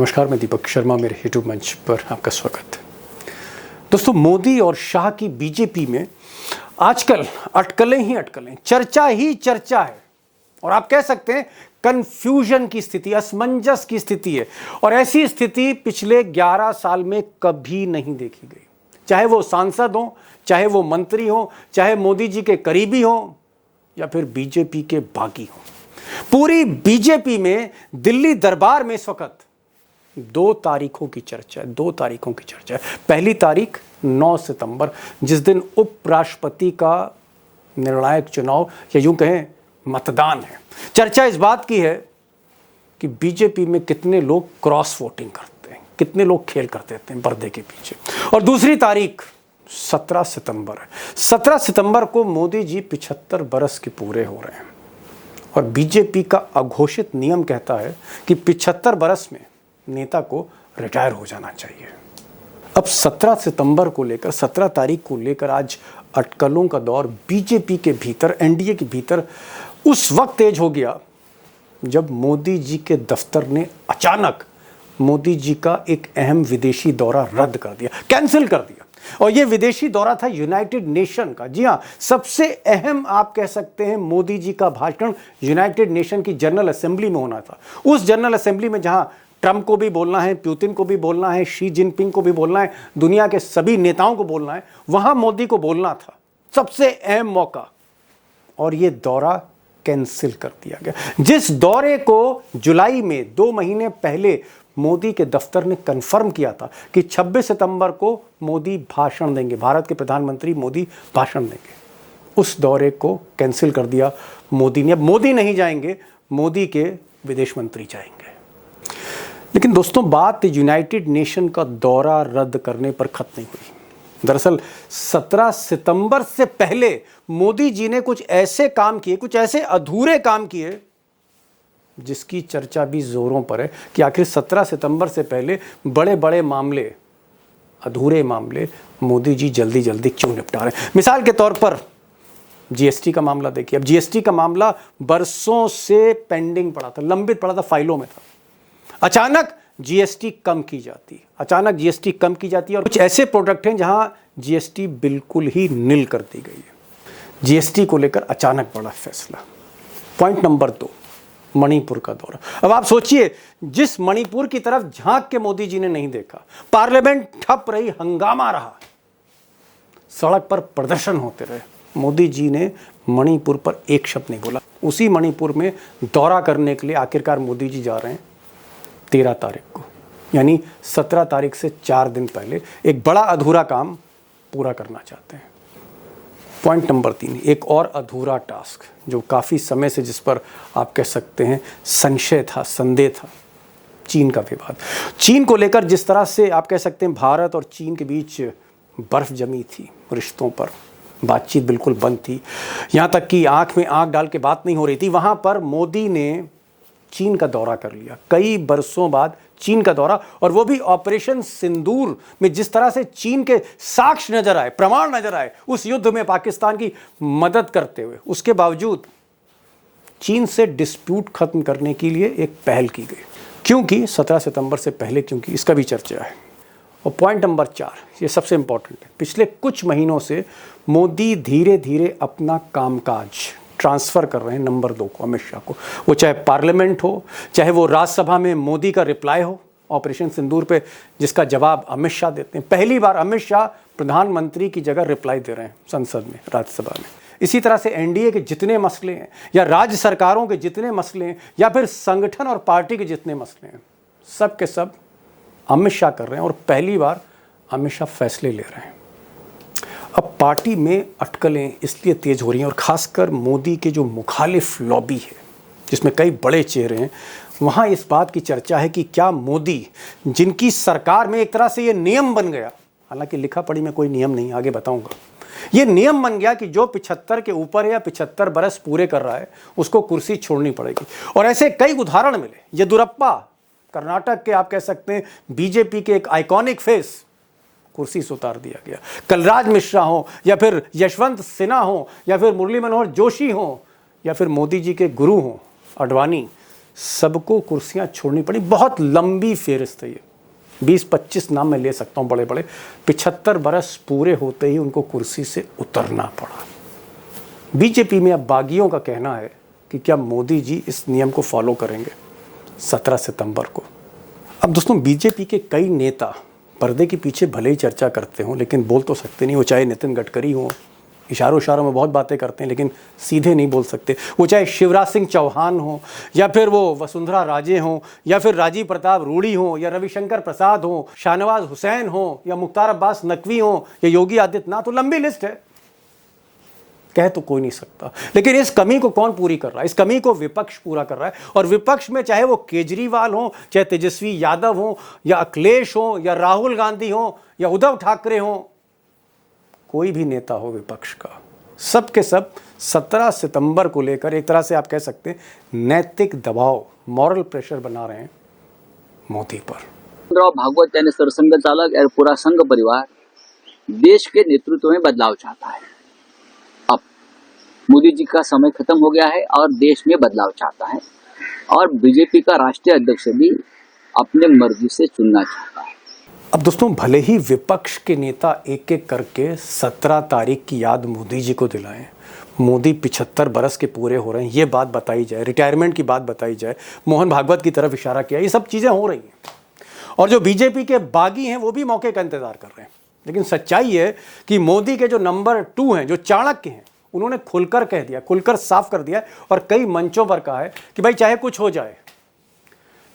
नमस्कार, मैं दीपक शर्मा, मेरे यूट्यूब मंच पर आपका स्वागत है। दोस्तों, मोदी और शाह की बीजेपी में आजकल अटकलें ही अटकलें, चर्चा ही चर्चा है और आप कह सकते हैं कंफ्यूजन की स्थिति, असमंजस की स्थिति है। और ऐसी स्थिति पिछले 11 साल में कभी नहीं देखी गई। चाहे वो सांसद हो, चाहे वो मंत्री हो, चाहे मोदी जी के करीबी हो या फिर बीजेपी के बागी हो, पूरी बीजेपी में, दिल्ली दरबार में इस वक्त 2 तारीखों की चर्चा है। 2 तारीखों की चर्चा है। पहली तारीख 9 सितंबर, जिस दिन उपराष्ट्रपति का निर्णायक चुनाव या यूं कहें मतदान है। चर्चा इस बात की है कि बीजेपी में कितने लोग क्रॉस वोटिंग करते हैं, कितने लोग खेल कर देते हैं पर्दे के पीछे। और दूसरी तारीख 17 सितंबर है। 17 सितंबर को मोदी जी 75 बरस के पूरे हो रहे हैं और बीजेपी का अघोषित नियम कहता है कि 75 बरस में नेता को रिटायर हो जाना चाहिए। अब 17 सितंबर को लेकर, 17 तारीख को लेकर आज अटकलों का दौर बीजेपी के भीतर, एनडीए के भीतर उस वक्त तेज हो गया जब मोदी जी के दफ्तर ने अचानक मोदी जी का एक अहम विदेशी दौरा रद्द कर दिया, कैंसिल कर दिया। और यह विदेशी दौरा था यूनाइटेड नेशन का। जी हां, सबसे अहम आप कह सकते हैं मोदी जी का भाषण यूनाइटेड नेशन की जनरल असेंबली में होना था। उस जनरल असेंबली में जहां ट्रंप को भी बोलना है, पुतिन को भी बोलना है, शी जिनपिंग को भी बोलना है, दुनिया के सभी नेताओं को बोलना है, वहां मोदी को बोलना था। सबसे अहम मौका, और यह दौरा कैंसिल कर दिया गया। जिस दौरे को जुलाई में 2 महीने पहले मोदी के दफ्तर ने कंफर्म किया था कि 26 सितंबर को मोदी भाषण देंगे, भारत के प्रधानमंत्री मोदी भाषण देंगे, उस दौरे को कैंसिल कर दिया मोदी ने। अब मोदी नहीं जाएंगे, मोदी के विदेश मंत्री जाएंगे। लेकिन दोस्तों, बात यूनाइटेड नेशन का दौरा रद्द करने पर खत्म नहीं हुई। दरअसल 17 सितंबर से पहले मोदी जी ने कुछ ऐसे काम किए, कुछ ऐसे अधूरे काम किए जिसकी चर्चा भी जोरों पर है कि आखिर 17 सितंबर से पहले बड़े बड़े मामले, अधूरे मामले मोदी जी जल्दी जल्दी क्यों निपटा रहे हैं। मिसाल के तौर पर जीएसटी का मामला देखिए। अब जीएसटी का मामला बरसों से पेंडिंग पड़ा था, लंबित पड़ा था, फाइलों में था। अचानक जीएसटी कम की जाती है, अचानक जीएसटी कम की जाती है और कुछ ऐसे प्रोडक्ट हैं जहां जीएसटी बिल्कुल ही निल कर दी गई है। जीएसटी को लेकर अचानक बड़ा फैसला। पॉइंट नंबर 2, मणिपुर का दौरा। अब आप सोचिए, जिस मणिपुर की तरफ झांक के मोदी जी ने नहीं देखा, पार्लियामेंट ठप रही, हंगामा रहा, सड़क पर प्रदर्शन होते रहे, मोदी जी ने मणिपुर पर एक शब्द नहीं बोला। उसी मणिपुर में दौरा करने के लिए आखिरकार मोदी जी जा रहे हैं 13 तारीख को, यानी 17 तारीख से 4 दिन पहले एक बड़ा अधूरा काम पूरा करना चाहते हैं। पॉइंट नंबर 3, एक और अधूरा टास्क जो काफ़ी समय से, जिस पर आप कह सकते हैं संशय था, संदेह था, चीन का विवाद। चीन को लेकर जिस तरह से आप कह सकते हैं भारत और चीन के बीच बर्फ जमी थी, रिश्तों पर बातचीत बिल्कुल बंद थी, यहाँ तक कि आंख में आंख डाल के बात नहीं हो रही थी। वहाँ पर मोदी ने चीन का दौरा कर लिया, कई बरसों बाद चीन का दौरा, और वो भी ऑपरेशन सिंदूर में जिस तरह से चीन के साक्ष्य नजर आए, प्रमाण नजर आए उस युद्ध में पाकिस्तान की मदद करते हुए, उसके बावजूद चीन से डिस्प्यूट खत्म करने के लिए एक पहल की गई। क्योंकि 17 सितंबर से पहले, क्योंकि इसका भी चर्चा है। और पॉइंट नंबर 4, ये सबसे इंपॉर्टेंट है। पिछले कुछ महीनों से मोदी धीरे धीरे अपना कामकाज ट्रांसफ़र कर रहे हैं नंबर 2 को, अमित शाह को। वो चाहे पार्लियामेंट हो, चाहे वो राज्यसभा में मोदी का रिप्लाई हो ऑपरेशन सिंदूर पे, जिसका जवाब अमित शाह देते हैं। पहली बार अमित शाह प्रधानमंत्री की जगह रिप्लाई दे रहे हैं संसद में, राज्यसभा में। इसी तरह से एनडीए के जितने मसले हैं, या राज्य सरकारों के जितने मसले हैं, या फिर संगठन और पार्टी के जितने मसले हैं, सब के सब अमित शाह कर रहे हैं और पहली बार अमित शाह फैसले ले रहे हैं। अब पार्टी में अटकलें इसलिए तेज हो रही हैं, और खासकर मोदी के जो मुखालिफ लॉबी है, जिसमें कई बड़े चेहरे हैं, वहाँ इस बात की चर्चा है कि क्या मोदी, जिनकी सरकार में एक तरह से ये नियम बन गया, हालांकि लिखा पढ़ी में कोई नियम नहीं, आगे बताऊंगा, ये नियम बन गया कि जो 75 के ऊपर है या 75 बरस पूरे कर रहा है, उसको कुर्सी छोड़नी पड़ेगी। और ऐसे कई उदाहरण मिले। येदियुरप्पा, कर्नाटक के आप कह सकते हैं बीजेपी के एक आइकॉनिक फेस, कुर्सी से उतार दिया गया। कलराज मिश्रा हो, या फिर यशवंत सिन्हा हो, या फिर मुरली मनोहर जोशी हो, या फिर मोदी जी के गुरु हो अडवाणी, सबको कुर्सियां छोड़नी पड़ी। बहुत लंबी फेहरिस्त है ये, 20-25 नाम मैं ले सकता हूँ बड़े बड़े। 75 बरस पूरे होते ही उनको कुर्सी से उतरना पड़ा। बीजेपी में अब बागियों का कहना है कि क्या मोदी जी इस नियम को फॉलो करेंगे 17 सितंबर को। अब दोस्तों, बीजेपी के कई नेता पर्दे के पीछे भले ही चर्चा करते हों, लेकिन बोल तो सकते नहीं। वो चाहे नितिन गडकरी हो, इशारों में बहुत बातें करते हैं, लेकिन सीधे नहीं बोल सकते। वो चाहे शिवराज सिंह चौहान हो, या फिर वो वसुंधरा राजे हों, या फिर राजीव प्रताप रूड़ी हो, या रविशंकर प्रसाद हो, शाहनवाज हुसैन हो, या मुख्तार अब्बास नकवी हो, या योगी आदित्यनाथ। तो लंबी लिस्ट है, कह तो कोई नहीं सकता। लेकिन इस कमी को कौन पूरी कर रहा है? इस कमी को विपक्ष पूरा कर रहा है। और विपक्ष में चाहे वो केजरीवाल हो, चाहे तेजस्वी यादव हो, या अखिलेश हो, या राहुल गांधी हो, या उद्धव ठाकरे हो, कोई भी नेता हो विपक्ष का, सब के सब 17 सितंबर को लेकर एक तरह से आप कह सकते हैं नैतिक दबाव, मॉरल प्रेशर बना रहे हैं मोदी पर। भागवत यानी सरसंघ चालक और पूरा संघ परिवार देश के नेतृत्व में बदलाव चाहता है। अब मोदी जी का समय खत्म हो गया है और देश में बदलाव चाहता है, और बीजेपी का राष्ट्रीय अध्यक्ष भी अपने मर्जी से चुनना चाहता है। अब दोस्तों, भले ही विपक्ष के नेता एक एक करके 17 तारीख की याद मोदी जी को दिलाएं, मोदी 75 बरस के पूरे हो रहे हैं, ये बात बताई जाए, रिटायरमेंट की बात बताई जाए, मोहन भागवत की तरफ इशारा किया, ये सब चीज़ें हो रही हैं। और जो बीजेपी के बागी हैं वो भी मौके का इंतजार कर रहे हैं। लेकिन सच्चाई है कि मोदी के जो नंबर 2 हैं, जो चाणक्य हैं, उन्होंने खुलकर कह दिया, खुलकर साफ कर दिया, और कई मंचों पर कहा है कि भाई चाहे कुछ हो जाए,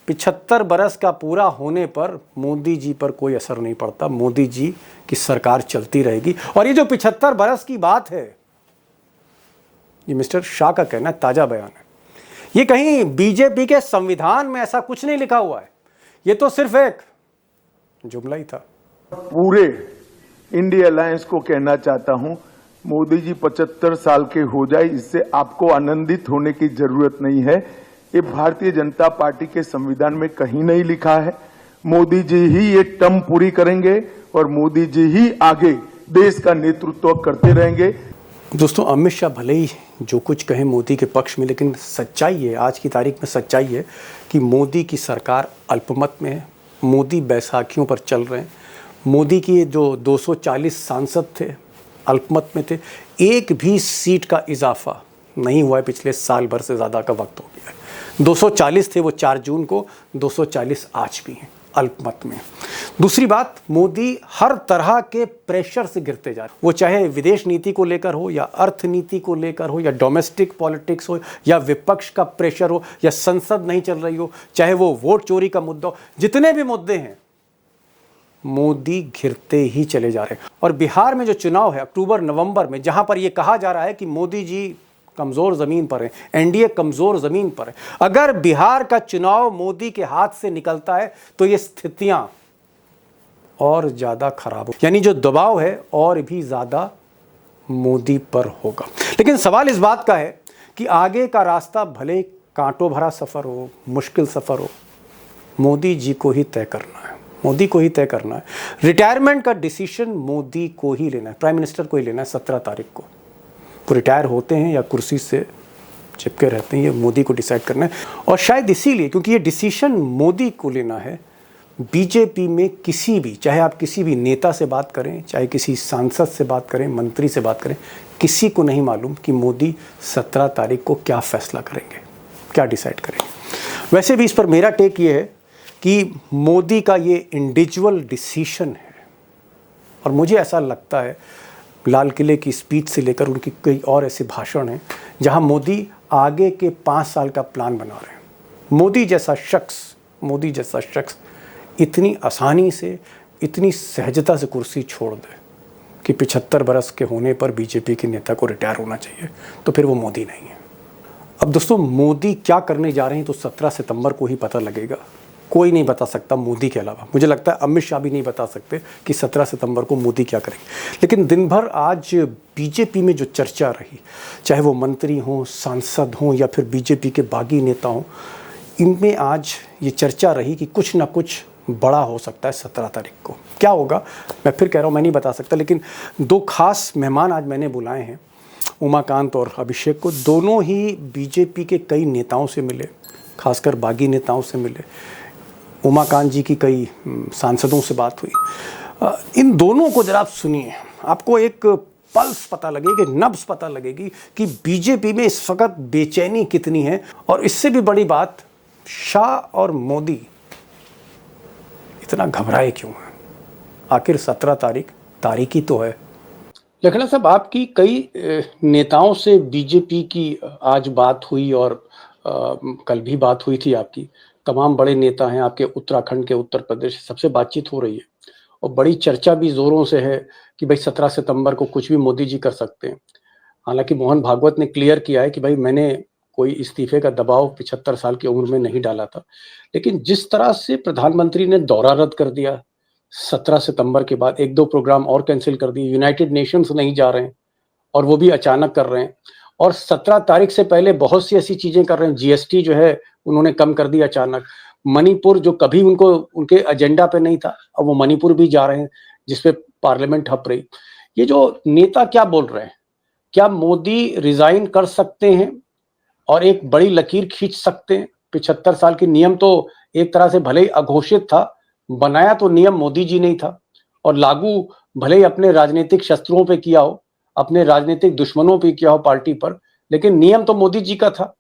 75 बरस का पूरा होने पर मोदी जी पर कोई असर नहीं पड़ता, मोदी जी की सरकार चलती रहेगी। और ये जो 75 बरस की बात है, ये मिस्टर शाह का कहना है, ताजा बयान है। ये कहीं बीजेपी के संविधान में ऐसा कुछ नहीं लिखा हुआ है, ये तो सिर्फ एक जुमला ही था। पूरे इंडिया अलायंस को कहना चाहता हूं, मोदी जी 75 साल के हो जाए, इससे आपको आनंदित होने की जरूरत नहीं है। ये भारतीय जनता पार्टी के संविधान में कहीं नहीं लिखा है। मोदी जी ही ये टर्म पूरी करेंगे और मोदी जी ही आगे देश का नेतृत्व करते रहेंगे। दोस्तों, अमित शाह भले ही जो कुछ कहें मोदी के पक्ष में, लेकिन सच्चाई है, आज की तारीख में सच्चाई है कि मोदी की सरकार अल्पमत में है। मोदी बैसाखियों पर चल रहे हैं। मोदी की जो 240 सांसद थे अल्पमत में थे, एक भी सीट का इजाफा नहीं हुआ है। पिछले साल भर से ज़्यादा का वक्त हो गया है। 240 थे वो 4 जून को, 240 आज भी हैं अल्पमत में। दूसरी बात, मोदी हर तरह के प्रेशर से घिरते जा रहे हैं। वो चाहे विदेश नीति को लेकर हो, या अर्थनीति को लेकर हो, या डोमेस्टिक पॉलिटिक्स हो, या विपक्ष का प्रेशर हो, या संसद नहीं चल रही हो, चाहे वो वोट चोरी का मुद्दा हो, जितने भी मुद्दे हैं मोदी घिरते ही चले जा रहे हैं। और बिहार में जो चुनाव है अक्टूबर नवंबर में, जहां पर यह कहा जा रहा है कि मोदी जी कमज़ोर ज़मीन पर है, एनडीए कमज़ोर ज़मीन पर है, अगर बिहार का चुनाव मोदी के हाथ से निकलता है तो ये स्थितियां और ज़्यादा खराब हो, यानी जो दबाव है और भी ज़्यादा मोदी पर होगा। लेकिन सवाल इस बात का है कि आगे का रास्ता भले कांटों भरा सफ़र हो, मुश्किल सफ़र हो, मोदी जी को ही तय करना है, मोदी को ही तय करना है। रिटायरमेंट का डिसीजन मोदी को ही लेना है, प्राइम मिनिस्टर को ही लेना है। 17 तारीख को वो रिटायर होते हैं या कुर्सी से चिपके रहते हैं, ये मोदी को डिसाइड करना है। और शायद इसीलिए, क्योंकि ये डिसीजन मोदी को लेना है, बीजेपी में किसी भी, चाहे आप किसी भी नेता से बात करें, चाहे किसी सांसद से बात करें, मंत्री से बात करें, किसी को नहीं मालूम कि मोदी 17 तारीख को क्या फैसला करेंगे, क्या डिसाइड करेंगे। वैसे भी इस पर मेरा टेक ये है कि मोदी का ये इंडिविजुअल डिसीजन है। और मुझे ऐसा लगता है, लाल किले की स्पीच से लेकर उनकी कई और ऐसे भाषण हैं जहां मोदी आगे के 5 साल का प्लान बना रहे हैं। मोदी जैसा शख्स इतनी आसानी से, इतनी सहजता से कुर्सी छोड़ दे कि 75 बरस के होने पर बीजेपी के नेता को रिटायर होना चाहिए, तो फिर वो मोदी नहीं है। अब दोस्तों, मोदी क्या करने जा रहे हैं तो 17 सितंबर को ही पता लगेगा। कोई नहीं बता सकता मोदी के अलावा। मुझे लगता है अमित शाह भी नहीं बता सकते कि 17 सितंबर को मोदी क्या करेंगे। लेकिन दिन भर आज बीजेपी में जो चर्चा रही, चाहे वो मंत्री हों, सांसद हों, या फिर बीजेपी के बागी नेता हों, इनमें आज ये चर्चा रही कि कुछ ना कुछ बड़ा हो सकता है 17 तारीख को। क्या होगा मैं फिर कह रहा हूँ, मैं नहीं बता सकता। लेकिन 2 खास मेहमान आज मैंने बुलाए हैं, उमाकांत और अभिषेक को। दोनों ही बीजेपी के कई नेताओं से मिले, खासकर बागी नेताओं से मिले, उमाकांत जी की कई सांसदों से बात हुई। इन दोनों को जरा आप सुनिए, आपको एक पल्स पता लगेगी, नब्ज पता लगेगी कि बीजेपी में इस वक्त बेचैनी कितनी है। और इससे भी बड़ी बात, शाह और मोदी इतना घबराए क्यों है? आखिर 17 तारीख ही तो है। लखना साहब, आपकी कई नेताओं से बीजेपी की आज बात हुई और कल भी बात हुई थी आपकी। तमाम बड़े नेता हैं आपके, उत्तराखंड के, उत्तर प्रदेश, सबसे बातचीत हो रही है और बड़ी चर्चा भी जोरों से है कि भाई 17 सितंबर को कुछ भी मोदी जी कर सकते हैं। हालांकि मोहन भागवत ने क्लियर किया है कि भाई मैंने कोई इस्तीफे का दबाव 75 साल की उम्र में नहीं डाला था, लेकिन जिस तरह से प्रधानमंत्री ने दौरा रद्द कर दिया 17 सितंबर के बाद, 1-2 प्रोग्राम और कैंसिल कर दिए, यूनाइटेड नेशंस नहीं जा रहे हैं और वो भी अचानक कर रहे हैं, और 17 तारीख से पहले बहुत सी ऐसी चीजें कर रहे हैं। जीएसटी जो है उन्होंने कम कर दिया अचानक। मणिपुर जो कभी उनको उनके एजेंडा पे नहीं था, अब वो मणिपुर भी जा रहे हैं, जिसपे पार्लियामेंट हप रही। ये जो नेता क्या बोल रहे हैं, क्या मोदी रिजाइन कर सकते हैं और एक बड़ी लकीर खींच सकते हैं? 75 साल की नियम तो एक तरह से भले ही अघोषित था, बनाया तो नियम मोदी जी नहीं था, और लागू भले ही अपने राजनीतिक शस्त्रों पे किया हो, अपने राजनीतिक दुश्मनों पे किया हो पार्टी पर, लेकिन नियम तो मोदी जी का था।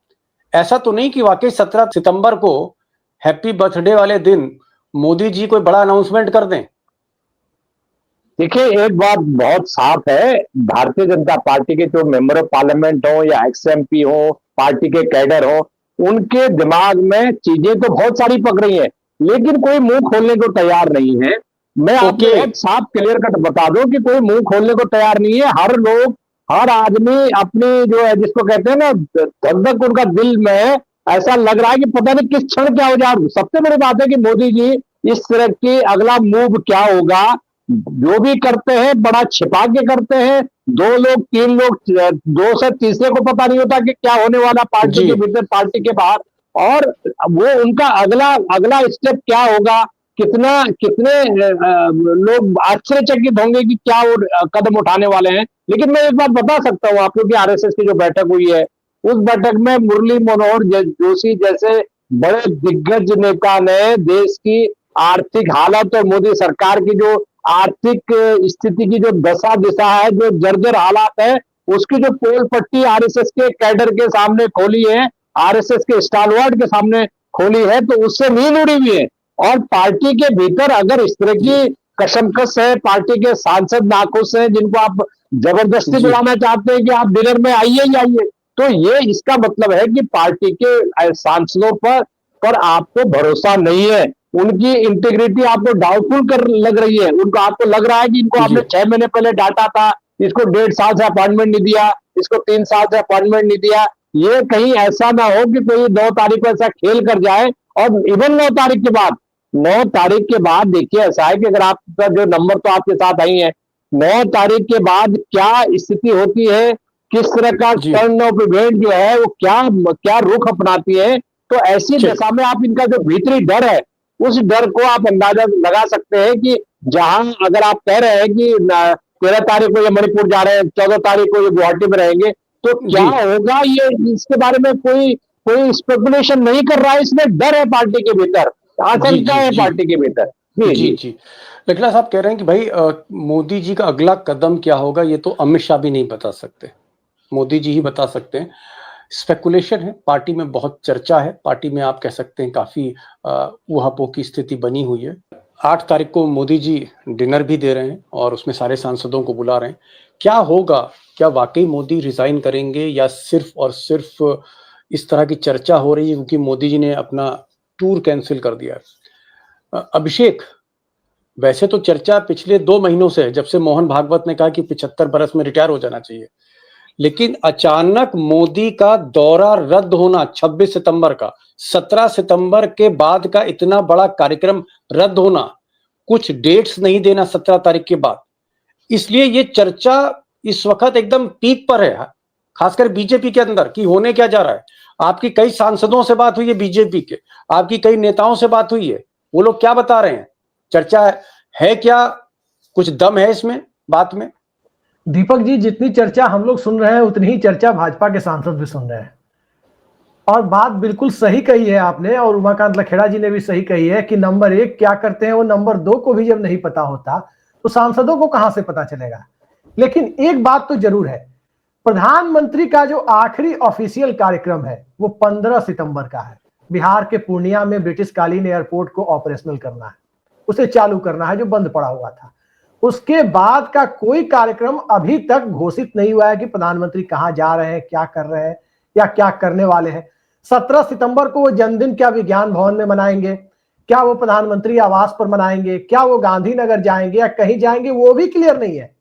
ऐसा तो नहीं कि वाकई 17 सितंबर को हैप्पी बर्थडे वाले दिन मोदी जी कोई बड़ा अनाउंसमेंट कर दें? देखिए, एक बात बहुत साफ है, भारतीय जनता पार्टी के जो मेंबर ऑफ पार्लियामेंट हो या एक्सएमपी हो, पार्टी के कैडर हो, उनके दिमाग में चीजें तो बहुत सारी पक रही है, लेकिन कोई मुंह खोलने को तैयार नहीं है। मैं आपको बहुत साफ क्लियर कट बता दूं कि कोई मुंह खोलने को तैयार नहीं है। हर लोग, हर आदमी अपनी जो है, जिसको कहते हैं ना, धक-धक उनका दिल में ऐसा लग रहा है कि पता नहीं किस क्षण क्या हो जाए। सबसे बड़ी बात है कि मोदी जी इस तरह की अगला मूव क्या होगा, जो भी करते हैं बड़ा छिपा के करते हैं। 2 लोग 3 लोग, 2 से तीसरे को पता नहीं होता कि क्या होने वाला पार्टी के भीतर, पार्टी के बाहर, और वो उनका अगला स्टेप क्या होगा, कितने लोग आश्चर्यचकित होंगे कि क्या वो कदम उठाने वाले हैं। लेकिन मैं एक बात बता सकता हूँ आपको कि आरएसएस की जो बैठक हुई है, उस बैठक में मुरली मनोहर जोशी जैसे बड़े दिग्गज नेता ने देश की आर्थिक हालत और मोदी सरकार की जो आर्थिक स्थिति की जो दशा दिशा है, जो जर्जर हालात है, उसकी जो पोल पट्टी आरएसएस के कैडर के सामने खोली है, आरएसएस के स्टालवर्ड के सामने खोली है, तो उससे नींद उड़ी हुई है। और पार्टी के भीतर अगर इस तरह की कशमकश है, पार्टी के सांसद नाखुश हैं, जिनको आप जबरदस्ती बुलाना चाहते हैं कि आप डिनर में आइए ही आइए, तो ये इसका मतलब है कि पार्टी के सांसदों पर आपको भरोसा नहीं है, उनकी इंटीग्रिटी आपको डाउटफुल कर लग रही है। उनको, आपको लग रहा है कि इनको आपने 6 महीने पहले डांटा था, इसको 1.5 साल से अपॉइंटमेंट नहीं दिया, इसको 3 साल से अपॉइंटमेंट नहीं दिया। ये कहीं ऐसा ना हो कि कोई 9 तारीख को ऐसा खेल कर जाए। और इवन 9 तारीख के बाद देखिए, ऐसा है कि अगर आपका जो नंबर तो आपके साथ आई है, 9 तारीख के बाद क्या स्थिति होती है, किस तरह का टर्न ऑफ इवेंट जो है वो क्या रुख अपनाती है, तो ऐसी दशा में आप इनका जो भीतरी डर है, उस डर को आप अंदाजा लगा सकते हैं कि जहां अगर आप कह रहे हैं कि 13 तारीख को ये मणिपुर जा रहे हैं, 14 तारीख को ये गुवाहाटी में रहेंगे, तो क्या होगा, ये इसके बारे में कोई स्पेकुलेशन नहीं कर रहा है। इसमें डर है पार्टी के भीतर, आशंका है पार्टी के भीतर। जी। लखला साहब कह रहे हैं कि भाई मोदी जी का अगला कदम क्या होगा, ये तो अमित शाह भी नहीं बता सकते, मोदी जी ही बता सकते हैं। स्पेकुलेशन है, पार्टी में बहुत चर्चा है, पार्टी में आप कह सकते हैं काफी ऊहापोह की स्थिति बनी हुई है। 8 तारीख को मोदी जी डिनर भी दे रहे हैं और उसमें सारे सांसदों को बुला रहे हैं। क्या होगा, क्या वाकई मोदी रिजाइन करेंगे या सिर्फ और सिर्फ इस तरह की चर्चा हो रही है क्योंकि मोदी जी ने अपना टूर कैंसिल कर दिया है? अभिषेक, वैसे तो चर्चा पिछले 2 महीनों से है, जब से मोहन भागवत ने कहा कि 75 बरस में रिटायर हो जाना चाहिए, लेकिन अचानक मोदी का दौरा रद्द होना 26 सितंबर का, 17 सितंबर के बाद का इतना बड़ा कार्यक्रम रद्द होना, कुछ डेट्स नहीं देना 17 तारीख के बाद, इसलिए ये चर्चा इस वक्त एकदम पीक पर है, खासकर बीजेपी के अंदर कि होने क्या जा रहा है। आपकी कई सांसदों से बात हुई है बीजेपी के, आपकी कई नेताओं से बात हुई है, वो लोग क्या बता रहे हैं? चर्चा है क्या, कुछ दम है इसमें बात में? दीपक जी, जितनी चर्चा हम लोग सुन रहे हैं उतनी ही चर्चा भाजपा के सांसद भी सुन रहे हैं। और बात बिल्कुल सही कही है आपने, और उमाकांत लखेड़ा जी ने भी सही कही है कि नंबर 1 क्या करते हैं वो नंबर 2 को भी जब नहीं पता होता तो सांसदों को कहां से पता चलेगा। लेकिन एक बात तो जरूर है, प्रधानमंत्री का जो आखिरी ऑफिशियल कार्यक्रम है वो 15 सितंबर का है। बिहार के पूर्णिया में ब्रिटिश कालीन एयरपोर्ट को ऑपरेशनल करना है, उसे चालू करना है जो बंद पड़ा हुआ था। उसके बाद का कोई कार्यक्रम अभी तक घोषित नहीं हुआ है कि प्रधानमंत्री कहां जा रहे हैं, क्या कर रहे हैं या क्या करने वाले हैं। 17 सितंबर को वो जन्मदिन क्या विज्ञान भवन में मनाएंगे, क्या वो प्रधानमंत्री आवास पर मनाएंगे, क्या वो गांधीनगर जाएंगे या कहीं जाएंगे, वो भी क्लियर नहीं है।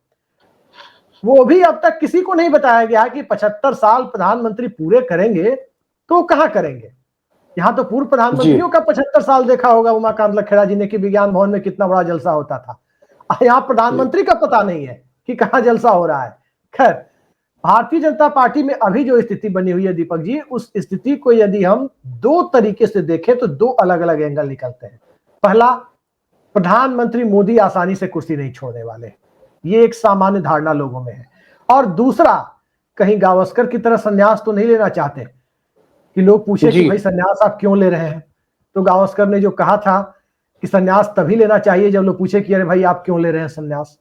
वो भी अब तक किसी को नहीं बताया गया कि 75 साल प्रधानमंत्री पूरे करेंगे तो कहां करेंगे। यहां तो पूर्व प्रधानमंत्रियों का 75 साल देखा होगा उमाकांत लखेड़ा जी ने कि विज्ञान भवन में कितना बड़ा जलसा होता था। यहां प्रधानमंत्री का पता नहीं है कि कहां जलसा हो रहा है। खैर, भारतीय जनता पार्टी में अभी जो स्थिति बनी हुई है दीपक जी, उस स्थिति को यदि हम दो तरीके से देखें तो दो अलग अलग एंगल निकलते हैं। पहला, प्रधानमंत्री मोदी आसानी से कुर्सी नहीं छोड़ने वाले, ये एक सामान्य धारणा लोगों में है। और दूसरा, कहीं गावस्कर की तरह संन्यास तो नहीं लेना चाहते कि लोग पूछे कि भाई संन्यास आप क्यों ले रहे हैं। तो गावस्कर ने जो कहा था कि संन्यास तभी लेना चाहिए जब लोग पूछे कि अरे भाई आप क्यों ले रहे हैं संन्यास।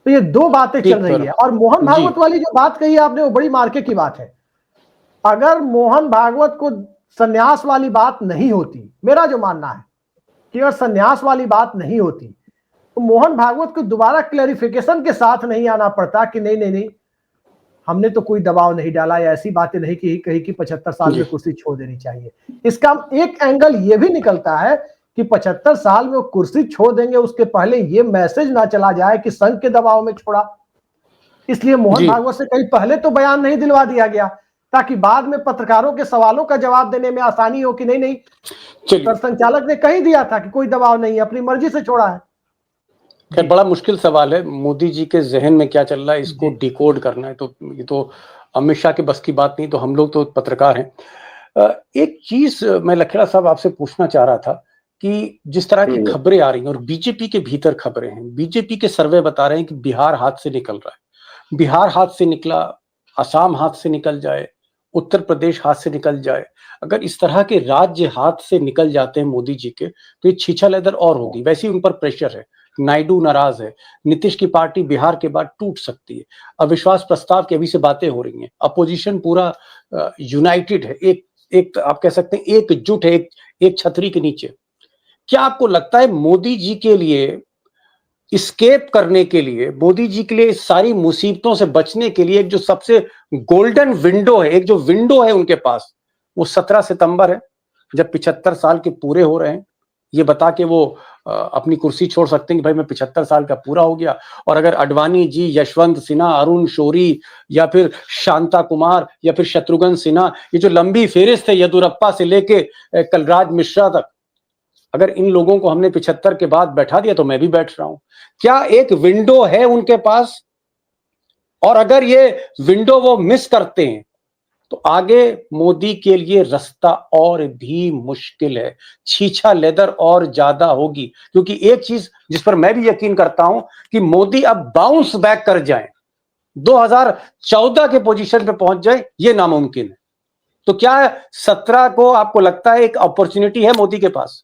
तो ये दो बातें चल रही है। और मोहन भागवत वाली जो बात कही आपने वो बड़ी मार्के की बात है। अगर मोहन भागवत को संन्यास वाली बात नहीं होती, मेरा जो मानना है कि अगर संन्यास वाली बात नहीं होती तो मोहन भागवत को दोबारा क्लैरिफिकेशन के साथ नहीं आना पड़ता कि नहीं नहीं नहीं हमने तो कोई दबाव नहीं डाला या ऐसी बातें नहीं कही कि 75 साल में कुर्सी छोड़ देनी चाहिए। इसका एक एंगल ये भी निकलता है कि 75 साल में वो कुर्सी छोड़ देंगे, उसके पहले ये मैसेज ना चला जाए कि संघ के दबाव में छोड़ा, इसलिए मोहन भागवत से कहीं पहले तो बयान नहीं दिलवा दिया गया ताकि बाद में पत्रकारों के सवालों का जवाब देने में आसानी हो कि नहीं नहीं संचालक ने कही दिया था कि कोई दबाव नहीं है, अपनी मर्जी से छोड़ा है। खैर, बड़ा मुश्किल सवाल है, मोदी जी के जहन में क्या चल रहा है इसको डिकोड करना है, तो ये तो अमित शाह के बस की बात नहीं, तो हम लोग तो पत्रकार हैं। एक चीज मैं लखेड़ा साहब आपसे पूछना चाह रहा था कि जिस तरह की खबरें आ रही हैं और बीजेपी के भीतर खबरें हैं, बीजेपी के सर्वे बता रहे हैं कि बिहार हाथ से निकल रहा है, बिहार हाथ से निकला, असम हाथ से निकल जाए, उत्तर प्रदेश हाथ से निकल जाए। अगर इस तरह के राज्य हाथ से निकल जाते हैं मोदी जी के तो ये छीछा लेदर और होगी। वैसे ही उन पर प्रेशर है, नायडू नाराज है, नीतीश की पार्टी बिहार के बाद टूट सकती है, अविश्वास प्रस्ताव की अभी से बातें हो रही हैं, अपोजिशन पूरा यूनाइटेड है, एक आप कह सकते हैं एकजुट है, एक छतरी के नीचे। क्या आपको लगता है मोदी जी के लिए इस्केप करने के लिए, मोदी जी के लिए इस सारी मुसीबतों से बचने के लिए एक जो सबसे गोल्डन विंडो है, एक जो विंडो है उनके पास, वो 17 सितंबर है जब 75 साल के पूरे हो रहे हैं, ये बता के वो अपनी कुर्सी छोड़ सकते हैं कि भाई मैं 75 साल का पूरा हो गया। और अगर अडवाणी जी, यशवंत सिन्हा, अरुण शौरी या फिर शांता कुमार या फिर शत्रुघ्न सिन्हा, ये जो लंबी फेरिस्त है येदुरप्पा से लेके कलराज मिश्रा तक, अगर इन लोगों को हमने 75 के बाद बैठा दिया तो मैं भी बैठ रहा हूं। क्या एक विंडो है उनके पास? और अगर ये विंडो वो मिस करते हैं तो आगे मोदी के लिए रास्ता और भी मुश्किल है, छीछा लेदर और ज्यादा होगी। क्योंकि एक चीज जिस पर मैं भी यकीन करता हूं कि मोदी अब बाउंस बैक कर जाएं, 2014 के पोजीशन पे पहुंच जाए, ये नामुमकिन है। तो क्या 17 को आपको लगता है एक अपॉर्चुनिटी है मोदी के पास?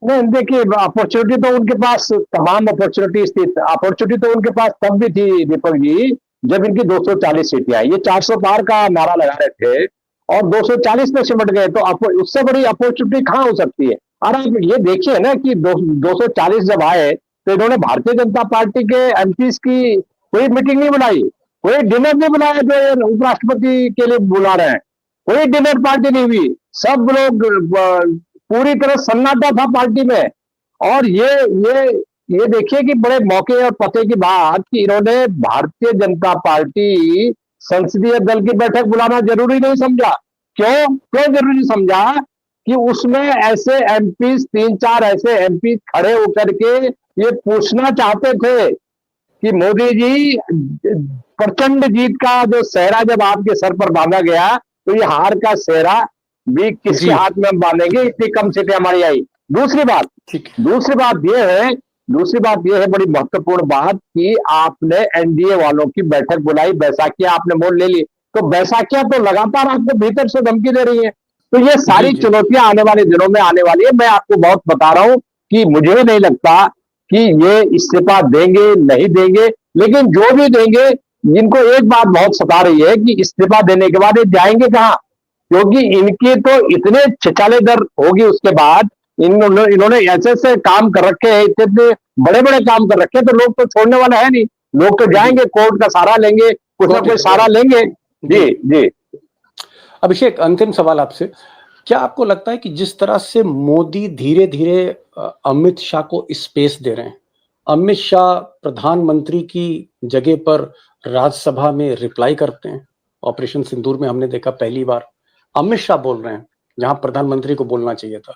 नहीं, देखिए अपॉर्चुनिटी तो उनके पास तमाम अपॉर्चुनिटी थी। अपॉर्चुनिटी तो उनके पास तब भी थी दीपक जी जब इनकी 240 सीटें आई। ये 400 पार का नारा लगा रहे थे और 240 में सिमट गए, तो उससे बड़ी अपॉर्चुनिटी कहां हो सकती है। और आप ये देखिए ना कि 240 जब आए तो इन्होंने भारतीय जनता पार्टी के एमपी की कोई मीटिंग नहीं बुलाई, कोई डिनर नहीं बुलाया जो उपराष्ट्रपति के लिए बुला रहे हैं, कोई डिनर पार्टी नहीं हुई। सब लोग पूरी तरह सन्नाटा था पार्टी में। और ये देखिए कि बड़े मौके और पते की बात कि इन्होंने भारतीय जनता पार्टी संसदीय दल की बैठक बुलाना जरूरी नहीं समझा। क्यों जरूरी समझा? कि उसमें ऐसे एमपी, 3-4 ऐसे एमपी खड़े होकर के ये पूछना चाहते थे कि मोदी जी, प्रचंड जीत का जो सेहरा जब आपके सर पर बांधा गया तो ये हार का सेहरा भी किसके हाथ में हम बांधेंगे, इतनी कम सीटें हमारी आई। दूसरी बात यह है बड़ी महत्वपूर्ण बात कि आपने एनडीए वालों की बैठक बुलाई, बैसाखी आपने मोड़ ले ली, तो बैसाखियां तो लगातार आपको भीतर से धमकी दे रही है। तो ये सारी जी। चुनौतियां आने वाले दिनों में आने वाली है। मैं आपको बहुत बता रहा हूं कि मुझे नहीं लगता कि ये इस्तीफा देंगे, नहीं देंगे, लेकिन जो भी देंगे, इनको एक बात बहुत सता रही है कि इस्तीफा देने के बाद ये जाएंगे कहां, क्योंकि इनके तो इतने छिछाले दर होगी उसके बाद। इन्होंने ऐसे ऐसे काम कर रखे हैं, इतने बड़े बड़े काम कर रखे हैं, तो लोग तो छोड़ने वाले हैं नहीं। लोग तो जाएंगे, कोर्ट का सहारा लेंगे, कुछ ना कुछ सहारा लेंगे। जी जी। अभिषेक, अंतिम सवाल आपसे, क्या आपको लगता है कि जिस तरह से मोदी धीरे धीरे अमित शाह को स्पेस दे रहे हैं, अमित शाह प्रधानमंत्री की जगह पर राज्यसभा में रिप्लाई करते हैं, ऑपरेशन सिंदूर में हमने देखा पहली बार अमित शाह बोल रहे हैं जहां प्रधानमंत्री को बोलना चाहिए था,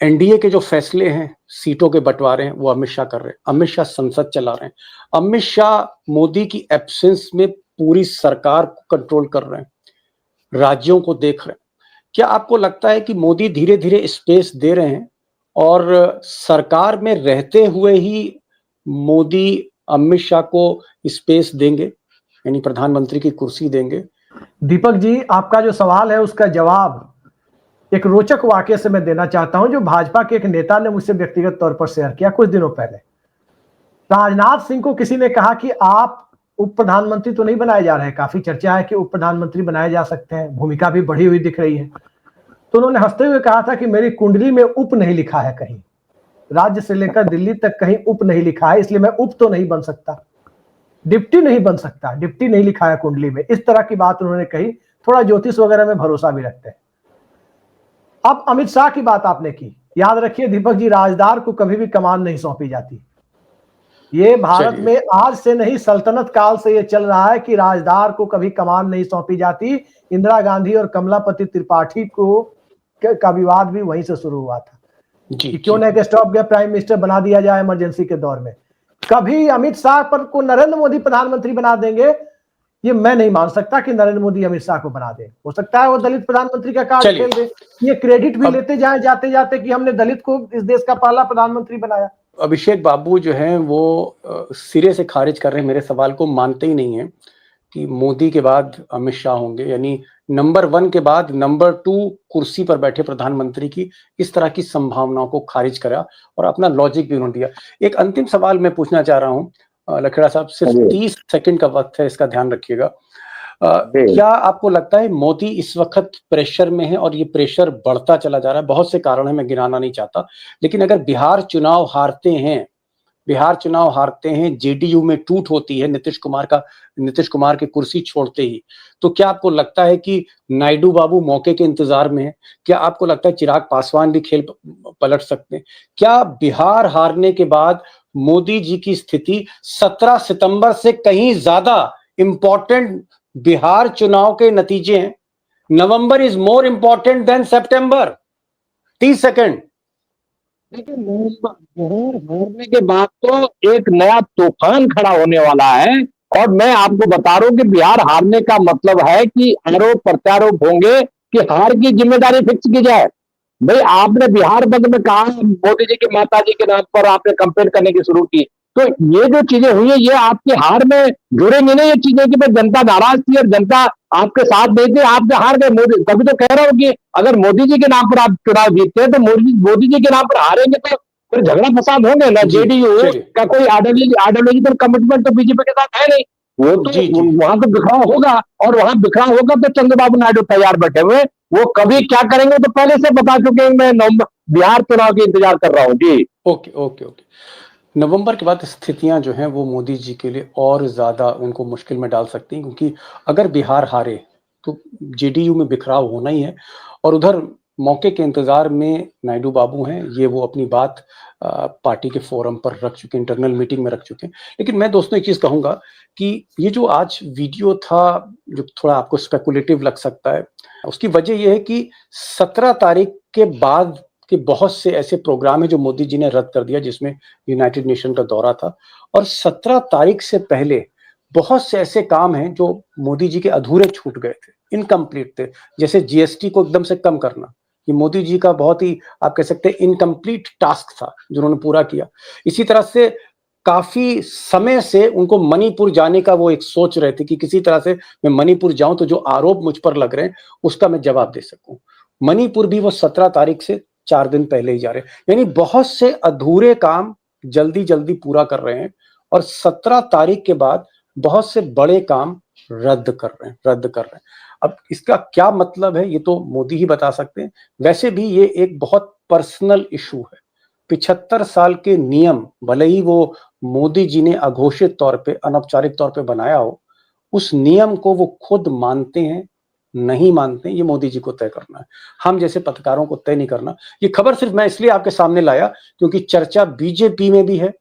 एनडीए के जो फैसले हैं, सीटों के बंटवारे हैं, वो अमित शाह कर रहे हैं, अमित शाह संसद चला रहे हैं, अमित शाह मोदी की एब्सेंस में पूरी सरकार को कंट्रोल कर रहे हैं, राज्यों को देख रहे हैं। क्या आपको लगता है कि मोदी धीरे धीरे स्पेस दे रहे हैं और सरकार में रहते हुए ही मोदी अमित शाह को स्पेस देंगे, यानी प्रधानमंत्री की कुर्सी देंगे? दीपक जी, आपका जो सवाल है उसका जवाब एक रोचक वाक्य से मैं देना चाहता हूं, जो भाजपा के एक नेता ने मुझसे व्यक्तिगत तौर पर शेयर किया कुछ दिनों पहले। राजनाथ सिंह को किसी ने कहा कि आप उप प्रधानमंत्री तो नहीं बनाए जा रहे, काफी चर्चा है कि उप प्रधानमंत्री बनाए जा सकते हैं, भूमिका भी बढ़ी हुई दिख रही है। तो उन्होंने हंसते हुए कहा था कि मेरी कुंडली में उप नहीं लिखा है, कहीं राज्य से लेकर दिल्ली तक कहीं उप नहीं लिखा है, इसलिए मैं उप तो नहीं बन सकता, डिप्टी नहीं बन सकता, डिप्टी नहीं लिखा है कुंडली में। इस तरह की बात उन्होंने कही। थोड़ा ज्योतिष वगैरह में भरोसा भी रखते हैं। अब अमित शाह की बात आपने की, याद रखिए दीपक जी, राजदार को कभी भी कमान नहीं सौंपी जाती। ये भारत में आज से नहीं, सल्तनत काल से ये चल रहा है कि राजदार को कभी कमान नहीं सौंपी जाती। इंदिरा गांधी और कमलापति त्रिपाठी को का विवाद भी वहीं से शुरू हुआ था कि क्यों न एक स्टॉप गया प्राइम मिनिस्टर बना दिया जाए इमरजेंसी के दौर में। कभी अमित शाह पर को नरेंद्र मोदी प्रधानमंत्री बना देंगे, ये मैं नहीं मान सकता कि नरेंद्र मोदी अमित शाह को बना दे। हो सकता है वो दलित प्रधानमंत्री का कार्ड खेल दे, ये क्रेडिट भी लेते जाए जाते जाते कि हमने दलित को इस देश का पहला प्रधानमंत्री बनाया। अभिषेक बाबू जो हैं वो सिरे से खारिज कर रहे हैं मेरे सवाल को, मानते ही नहीं है कि मोदी के बाद अमित शाह होंगे, यानी नंबर 1 के बाद नंबर 2 कुर्सी पर बैठे प्रधानमंत्री की इस तरह की संभावनाओं को खारिज करा और अपना लॉजिक भी उन्होंने दिया। एक अंतिम सवाल मैं पूछना चाह रहा हूं लखेड़ा साहब, सिर्फ 30 सेकंड का वक्त है, इसका ध्यान रखिएगा। क्या आपको लगता है मोदी इस वक्त प्रेशर में है और ये प्रेशर बढ़ता चला जा रहा है? बहुत से कारण है, मैं गिनाना नहीं चाहता, लेकिन अगर बिहार चुनाव हारते हैं, जेडीयू में टूट होती है नीतीश कुमार की कुर्सी छोड़ते ही, तो क्या आपको लगता है कि नायडू बाबू मौके के इंतजार में है? क्या आपको लगता है चिराग पासवान भी खेल पलट सकते हैं? क्या बिहार हारने के बाद मोदी जी की स्थिति 17 सितंबर से कहीं ज्यादा इंपॉर्टेंट बिहार चुनाव के नतीजे हैं? November is more important than September. 30 second. देखिए, बिहार हारने के बाद तो एक नया तूफान खड़ा होने वाला है। और मैं आपको बता रहा हूं कि बिहार हारने का मतलब है कि आरोप प्रत्यारोप होंगे कि हार की जिम्मेदारी फिक्स की जाए। भाई, आपने बिहार बंद में कहा मोदी जी की माता जी के नाम पर आपने कंपेयर करने की शुरू की, तो ये जो चीजें हुई है ये आपकी हार में जुड़ेंगी नहीं ये चीजें कि भाई जनता नाराज थी और जनता आपके साथ नहीं थी, आप हार गए। मोदी तभी तो कह रहा हूं कि अगर मोदी जी के नाम पर आप चुनाव जीतते हैं तो मोदी जी के नाम पर हारेंगे तो फिर झगड़ा फसाद होंगे ना। जेडीयू का कोई आइडियोलॉजिकल कमिटमेंट तो बीजेपी के साथ है नहीं, वो तो वहां तो बिखराव होगा और वहां बिखराव होगा तो चंद्रबाबू नायडू तैयार बैठे हुए, वो कभी क्या करेंगे तो पहले से बता चुके हैं। मैं बिहार चुनाव की इंतजार कर रहा हूँ जी। ओके। नवंबर के बाद स्थितियां जो हैं वो मोदी जी के लिए और ज्यादा उनको मुश्किल में डाल सकती हैं, क्योंकि अगर बिहार हारे तो जेडीयू में बिखराव होना ही है और उधर मौके के इंतजार में नायडू बाबू हैं, ये वो अपनी बात पार्टी के फोरम पर रख चुके, इंटरनल मीटिंग में रख चुके हैं। लेकिन मैं दोस्तों एक चीज कहूंगा कि ये जो आज वीडियो था जो थोड़ा आपको स्पेकुलेटिव लग सकता है, उसकी वजह यह है कि 17 तारीख के बाद के बहुत से ऐसे प्रोग्राम है जो मोदी जी ने रद्द कर दिया, जिसमें यूनाइटेड नेशन का दौरा था, और 17 तारीख से पहले बहुत से ऐसे काम हैं जो मोदी जी के अधूरे छूट गए थे, इनकम्प्लीट थे। जैसे जीएसटी को एकदम से कम करना, ये मोदी जी का बहुत ही आप कह सकते हैं इनकम्प्लीट टास्क था जो उन्होंने पूरा किया। इसी तरह से काफी समय से उनको मणिपुर जाने का वो एक सोच रहे थे कि किसी तरह से मैं मणिपुर जाऊं तो जो आरोप मुझ पर लग रहे हैं उसका मैं जवाब दे सकूं। मणिपुर भी वो 17 तारीख से 4 दिन पहले ही जा रहे हैं, यानी बहुत से अधूरे काम जल्दी जल्दी पूरा कर रहे हैं और 17 तारीख के बाद बहुत से बड़े काम रद्द कर रहे हैं। अब इसका क्या मतलब है ये तो मोदी ही बता सकते हैं। वैसे भी ये एक बहुत पर्सनल इशू है। 75 साल के नियम भले ही वो मोदी जी ने अघोषित तौर पे, अनौपचारिक तौर पे बनाया हो, उस नियम को वो खुद मानते हैं नहीं मानते हैं, ये मोदी जी को तय करना है। हम जैसे पत्रकारों को तय नहीं करना। ये खबर सिर्फ मैं इसलिए आपके सामने लाया क्योंकि चर्चा बीजेपी में भी है,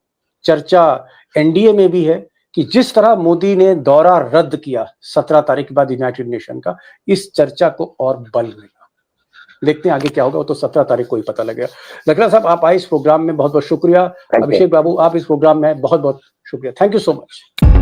चर्चा एनडीए में भी है कि जिस तरह मोदी ने दौरा रद्द किया 17 तारीख के बाद यूनाइटेड नेशन का, इस चर्चा को और बल मिला। देखते हैं आगे क्या होगा, वो तो 17 तारीख को ही पता लगेगा। लखड़ा साहब, आप आए इस प्रोग्राम में, बहुत बहुत शुक्रिया। अभिषेक बाबू, आप इस प्रोग्राम में बहुत बहुत शुक्रिया। Thank you so much.